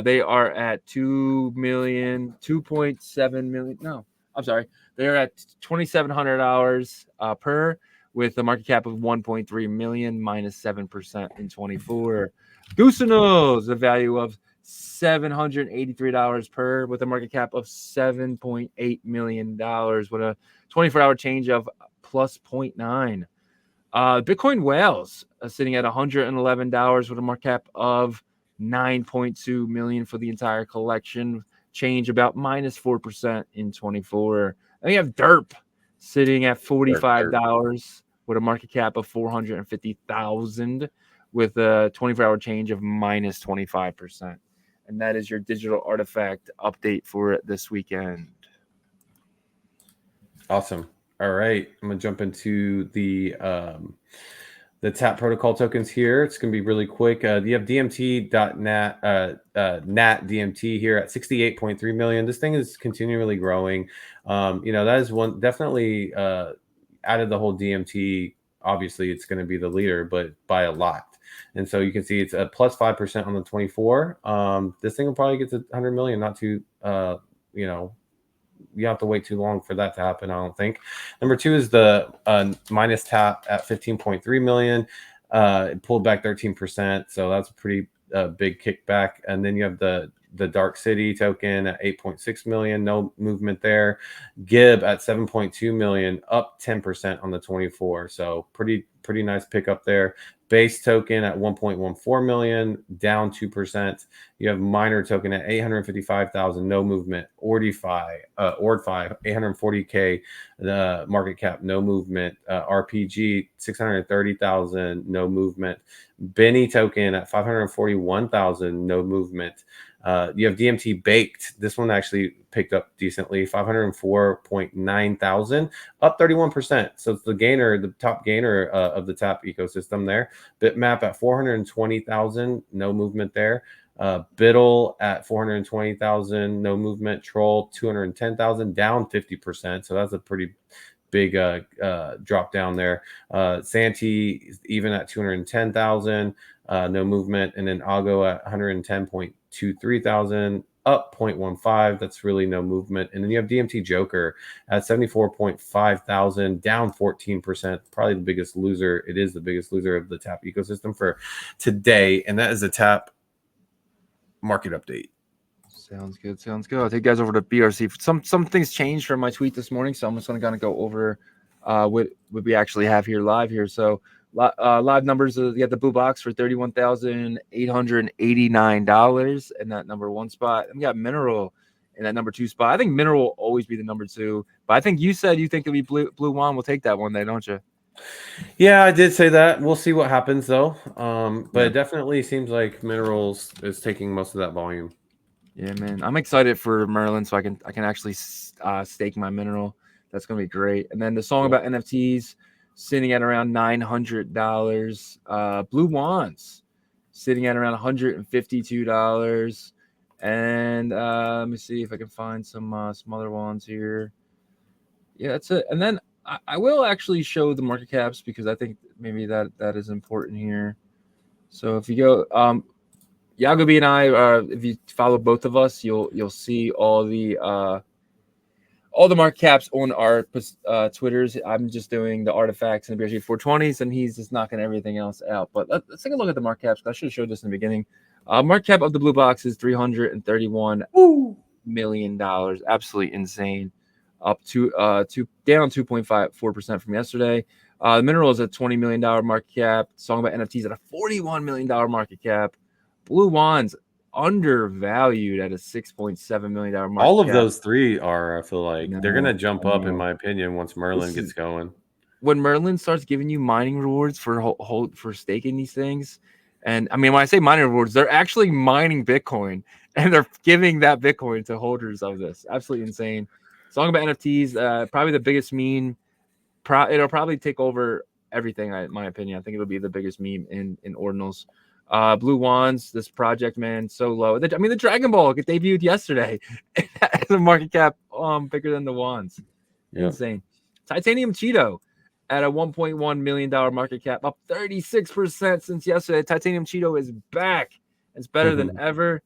They are at $2.7 million. No, I'm sorry. They're at $2,700 per with a market cap of $1.3 million, -7% in 24. Goosenos, the value of $783 per with a market cap of $7.8 million with a 24-hour change of +0.9. Bitcoin Whales sitting at $111 with a market cap of $9.2 million for the entire collection, change about -4% in 24. And we have Derp sitting at $45 with a market cap of $450,000 with a 24-hour change of -25%. And that is your digital artifact update for this weekend. Awesome. All right, I'm gonna jump into the TAP protocol tokens here. It's gonna be really quick. You have DMT.NAT, NAT DMT here at 68.3 million. This thing is continually growing. That is one definitely out of the whole DMT. Obviously, it's going to be the leader, but by a lot. And so you can see it's a +5% on the 24. This thing will probably get to 100 million. Not too, you have to wait too long for that to happen, I don't think. Number 2 is the minus tap at 15.3 million. It pulled back 13%, so that's a pretty big kickback. And then you have the Dark City token at 8.6 million, no movement there. Gib at 7.2 million, up 10% on the 24, so pretty nice pickup there. Base token at 1.14 million, down 2%. You have miner token at 855,000, no movement. Ordify, Ord5, 840k, the market cap, no movement. RPG, 630,000, no movement. Benny token at 541,000, no movement. You have DMT baked. This one actually picked up decently, 504.9 thousand, up 31%. So it's the gainer, the top gainer of the tap ecosystem there. Bitmap at 420,000, no movement there. Biddle at 420,000, no movement. Troll 210,000, down 50%. So that's a pretty big drop down there. Santee even at 210,000, no movement. And then Algo at 110.23 thousand, up 0.15. That's really no movement. And then you have DMT Joker at 74.5 thousand, down 14%. Probably the biggest loser. It is the biggest loser of the tap ecosystem for today. And that is the tap market update. Sounds good. Sounds good. I'll take you guys over to BRC. Some things changed from my tweet this morning, so I'm just going to kind of go over what we actually have here live here. So live numbers, you have the blue box for $31,889 in that number one spot. And we got Mineral in that number two spot. I think Mineral will always be the number two, but I think you said you think it'll be Blue One. We'll take that one day, don't you? Yeah, I did say that. We'll see what happens though. But it definitely seems like Minerals is taking most of that volume. Yeah, man, I'm excited for Merlin, so I can actually stake my Mineral. That's gonna be great. And then the song about NFTs sitting at around $900. Blue Wands sitting at around $152. And let me see if I can find some other ones here. Yeah, that's it. And then I will actually show the market caps because I think maybe that is important here. So if you go, Yagobi and I, if you follow both of us, you'll see all the market caps on our Twitters. I'm just doing the artifacts and the BRG 420s, and he's just knocking everything else out. But let's take a look at the market caps. I should have showed this in the beginning. Market cap of the blue box is $331 million. Absolutely insane. Up to down 2.54% from yesterday. The Mineral is a $20 million market cap. Song about NFTs at a $41 million market cap. Blue Wands undervalued at a $6.7 million market cap. All of those three are, I feel like, they're going to jump up, in my opinion, once Merlin gets going. When Merlin starts giving you mining rewards for staking these things, and I mean, when I say mining rewards, they're actually mining Bitcoin, and they're giving that Bitcoin to holders of this. Absolutely insane. Song about NFTs, probably the biggest meme. It'll probably take over everything, in my opinion. I think it'll be the biggest meme in Ordinals. Blue Wands, this project, man, so low. I mean, the Dragon Ball it debuted yesterday. The market cap bigger than the Wands. Yep. Insane. Titanium Cheeto at a $1.1 million market cap, up 36% since yesterday. Titanium Cheeto is back. It's better than ever.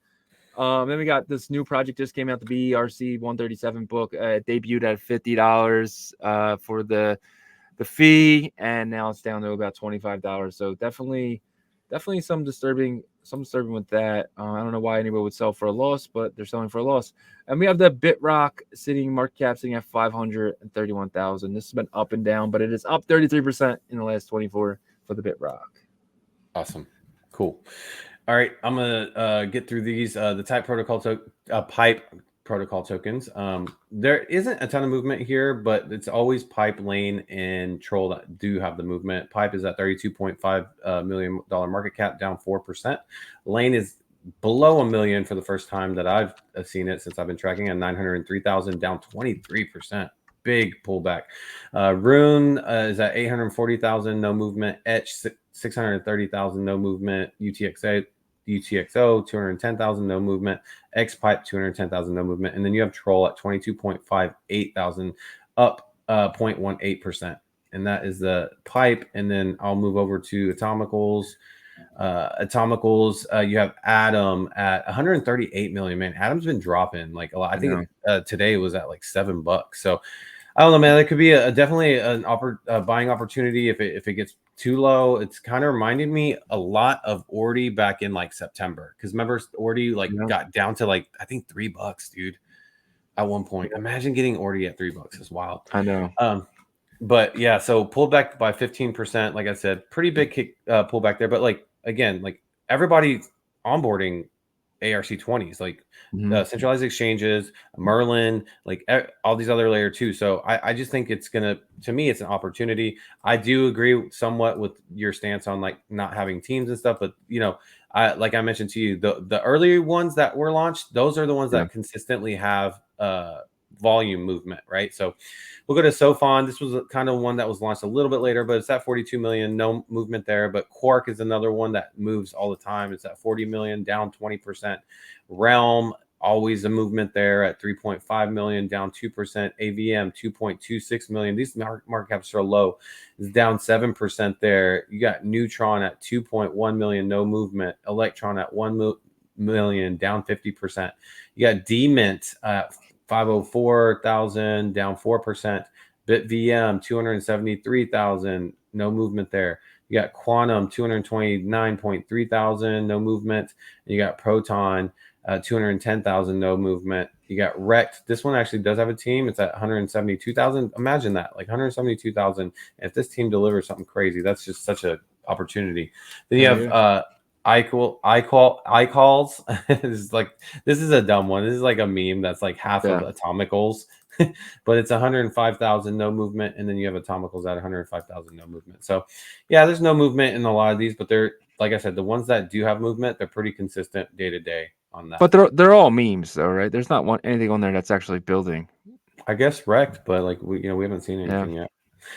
Then we got this new project just came out, the BRC 137 book. Debuted at $50 for the fee, and now it's down to about $25. So definitely some disturbing with that. I don't know why anybody would sell for a loss, but they're selling for a loss. And we have the BitRock market cap sitting at 531,000. This has been up and down, but it is up 33% in the last 24 for the BitRock. Awesome, cool. All right, I'm gonna get through these. The type protocol pipe protocol tokens. There isn't a ton of movement here, but it's always Pipe, Lane, and Troll that do have the movement. Pipe is at $32.5 million market cap, down 4%. Lane is below $1 million for the first time that I've seen it since I've been tracking, at 903,000, down 23%. Big pullback. Rune is at 840,000, no movement. Etch 630,000, no movement. UTXO 210,000, no movement. X-Pipe 210,000, no movement. And then you have Troll at 22.58 thousand, up 0.18%. And that is the pipe. And then I'll move over to Atomicals. You have Atom at 138 million. Man, Atom's been dropping like a lot. I think today it was at like $7. So I don't know, man. There could be definitely an buying opportunity if it gets too low. It's kind of reminded me a lot of Ordi back in like September, because remember Ordi like got down to like I think $3, dude, at one point. Imagine getting Ordi at $3. It's wild. I know. But yeah, so pulled back by 15%. Like I said, pretty big kick pullback there. But like again, like everybody onboarding ARC20s, like centralized exchanges, Merlin, like all these other layer 2. So I just think it's gonna, to me, it's an opportunity. I do agree somewhat with your stance on like not having teams and stuff, but you know, like I mentioned to you, the early ones that were launched, those are the ones that consistently have volume movement, right? So we'll go to Sofon. This was kind of one that was launched a little bit later, but it's at 42 million, no movement there. But Quark is another one that moves all the time. It's at 40 million, down 20%. Realm, always a movement there at 3.5 million, down 2%. AVM, 2.26 million. These market caps are low. It's down 7% there. You got Neutron at 2.1 million, no movement. Electron at 1 million, down 50%. You got D-Mint at 504,000, down 4%. BitVM, 273,000, no movement there. You got Quantum, 229.3 thousand, no movement. You got Proton, 210,000, no movement. You got Rect. This one actually does have a team. It's at 172,000. Imagine that, like 172,000. If this team delivers something crazy, that's just such an opportunity. Then you have iCalls. This is a dumb one. This is like a meme that's like half of Atomicals, but it's 105,000, no movement, and then you have Atomicals at 105,000, no movement. So yeah, there's no movement in a lot of these, but they're, like I said, the ones that do have movement, they're pretty consistent day to day on that. But they're all memes though, right? There's not anything on there that's actually building. I guess Wrecked, but like we haven't seen anything yet.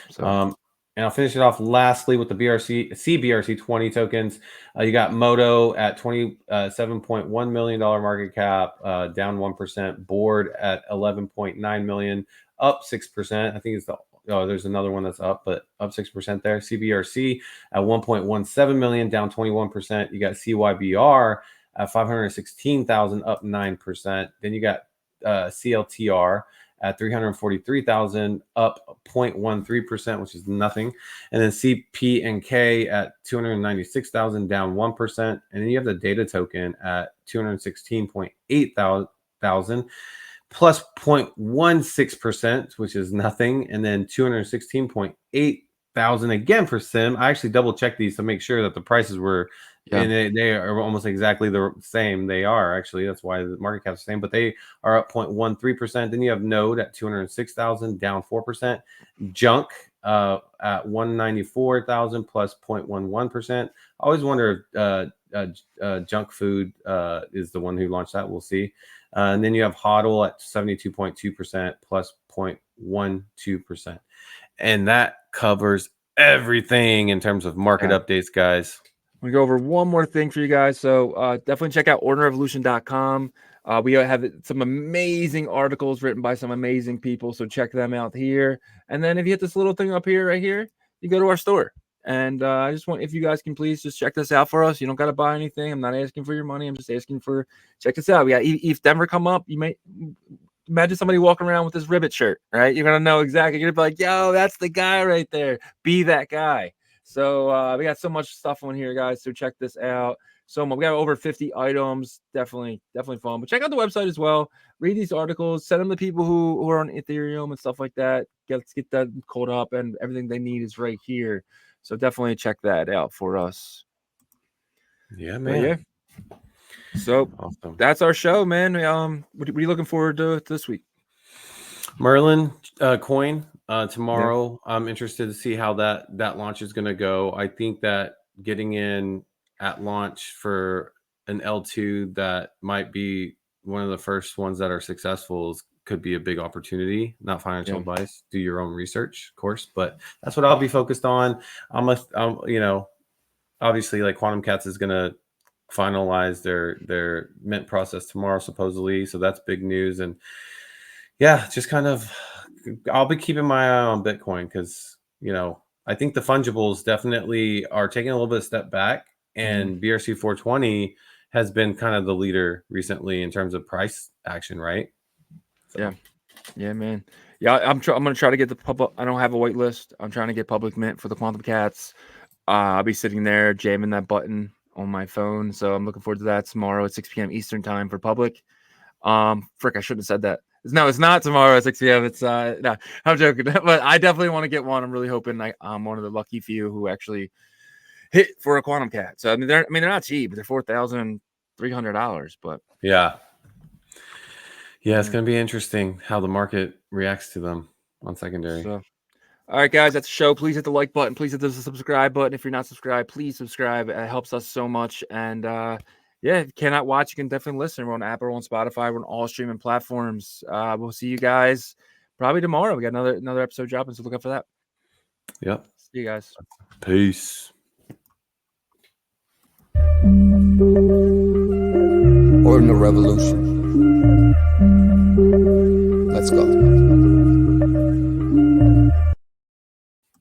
So and I'll finish it off lastly with the CBRC20 tokens. You got Moto at $27.1 million market cap, down 1%. Board at 11.9 million, up 6%. I think it's there's another one that's up, but up 6% there. CBRC at 1.17 million, down 21%. You got CYBR at 516,000, up 9%. Then you got CLTR at 343,000, up 0.13%, which is nothing. And then CP and K at 296,000, down 1%. And then you have the data token at 216.8 thousand, plus 0.16%, which is nothing. And then 216.8 thousand again for Sim. I actually double checked these to make sure that the prices were, and they are almost exactly the same. They are actually, that's why the market cap is the same, but they are up 0.13%. Then you have Node at 206,000, down 4%. Junk at 194,000, plus 0.11%. I always wonder if Junk Food is the one who launched that. We'll see. And then you have HODL at 72.2%, plus 0.12%. And that covers everything in terms of market updates, guys. We go over one more thing for you guys. So definitely check out ordinalrevolution.com. We have some amazing articles written by some amazing people. So check them out here. And then if you hit this little thing up here, right here, you go to our store. And I just want, if you guys can please just check this out for us. You don't got to buy anything. I'm not asking for your money. I'm just asking for, check this out. We got ETH Denver come up. You may imagine somebody walking around with this ribbit shirt, right? You're going to know exactly. You're going to be like, yo, that's the guy right there. Be that guy. So we got so much stuff on here, guys. So check this out. So we got over 50 items. Definitely fun. But check out the website as well. Read these articles. Send them to people who are on Ethereum and stuff like that. Let's get that code up, and everything they need is right here. So definitely check that out for us. Yeah, man. So awesome. That's our show, man. What are you looking forward to this week? Merlin coin tomorrow. I'm interested to see how that launch is going to go. I think that getting in at launch for an L2 that might be one of the first ones that are successful could be a big opportunity. Not financial advice. Do your own research, of course, but that's what I'll be focused on. I'm obviously, like Quantum Cats is going to finalize their mint process tomorrow, supposedly. So that's big news. And yeah, just kind of, I'll be keeping my eye on Bitcoin because, I think the fungibles definitely are taking a little bit of step back, and BRC 420 has been kind of the leader recently in terms of price action, right? So. Yeah, man. Yeah, I'm gonna try to get the public. I don't have a wait list. I'm trying to get public mint for the quantum cats. I'll be sitting there jamming that button on my phone, so I'm looking forward to that tomorrow at 6 p.m. Eastern time for public. Frick, I shouldn't have said that. No, it's not tomorrow at 6 p.m. It's no, I'm joking, but I definitely want to get one. I'm really hoping I'm one of the lucky few who actually hit for a quantum cat. So I mean, they're not cheap. They're $4,300, but Yeah. Yeah, it's going to be interesting how the market reacts to them on secondary. So, all right, guys, that's the show. Please hit the like button. Please hit the subscribe button. If you're not subscribed, please subscribe. It helps us so much. And yeah, if you cannot watch, you can definitely listen. We're on Apple, we're on Spotify, we're on all streaming platforms. We'll see you guys probably tomorrow. We got another episode dropping, so look out for that. Yep. See you guys. Peace. Ordinal Revolution. Let's go.